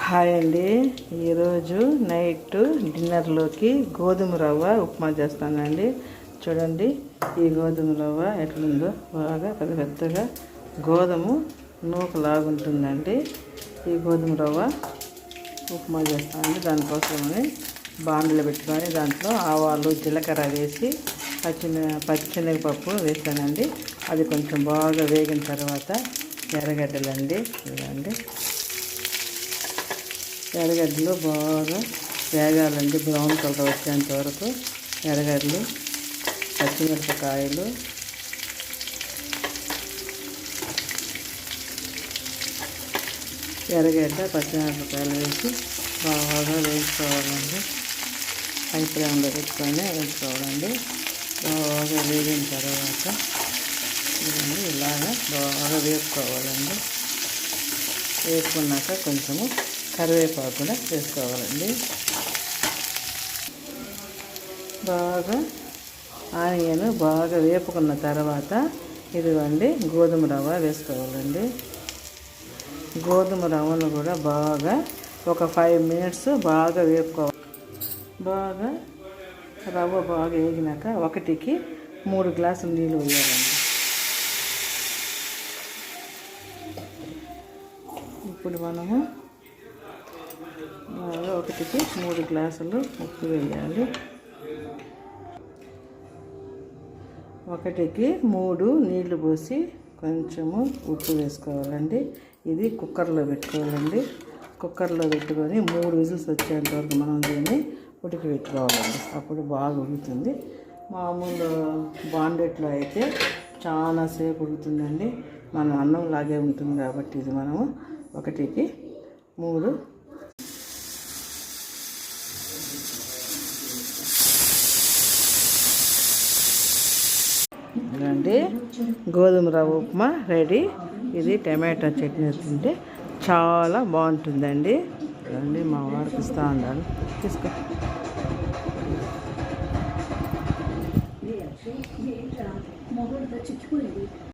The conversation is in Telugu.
హాయ్ అండి. ఈరోజు నైట్ డిన్నర్లోకి గోధుమ రవ్వ ఉప్మా చేస్తానండి. చూడండి ఈ గోధుమ రవ్వ ఎట్లుందో, బాగా పెద్ద పెద్దగా గోధుమ నూకలాగుంటుందండి. ఈ గోధుమ రవ్వ ఉప్మా చేస్తానండి. దానికోసమని బాండలు పెట్టుకొని దాంట్లో ఆవాలు జీలకర్ర వేసి పచ్చిశనగపప్పు వేసానండి. అది కొంచెం బాగా వేగిన తర్వాత ఎర్రగడ్డలండి, ఇదండి ఎర్రగడ్డలు బాగా వేగాలండి. బ్రౌన్ కలర్ వచ్చేంత వరకు ఎర్రగడ్డలు, పచ్చిమిరపకాయలు, ఎర్రగడ్డ పచ్చిమిరపకాయలు వేసి బాగా వేసుకోవాలండి. హై ఫ్లేమ్లో పెట్టుకొని వేసుకోవాలండి. బాగా వేగిన తర్వాత ఇలాగా బాగా వేసుకోవాలండి. వేసుకున్నాక కొంచెము కరివేపాకు కూడా వేసుకోవాలండి. బాగా ఆనియన్ బాగా వేపుకున్న తర్వాత ఇదిగోండి గోధుమ రవ్వ వేసుకోవాలండి. గోధుమ రవ్వను కూడా బాగా ఒక 5 minutes బాగా వేపుకోవాలి. బాగా రవ్వ బాగా వేగినాక 1కి 3 గ్లాసులు నీళ్ళు వేయాలండి. ఇప్పుడు మనము 1కి 3 గ్లాసులు ఉప్పు వేయాలి. 1కి 3 నీళ్లు పోసి కొంచెము ఉప్పు వేసుకోవాలండి. ఇది కుక్కర్లో పెట్టుకోవాలండి. కుక్కర్లో పెట్టుకొని 3 విజిల్స్ వచ్చేంత వరకు మనం దీన్ని ఉడికి పెట్టుకోవాలండి. అప్పుడు బాగా ఉడుకుతుంది. మామూలు బాండెట్లో అయితే చాలాసేపు ఉడుకుతుందండి. మన అన్నం లాగే ఉంటుంది కాబట్టి ఇది మనము 1కి 3 అండి. గోధుమ రవ్వ ఉప్మా రెడీ. ఇది టమాటో చట్నీ తింటే చాలా బాగుంటుందండి. అండి మా వారికి ఇస్తూ ఉండాలి, తీసుకో.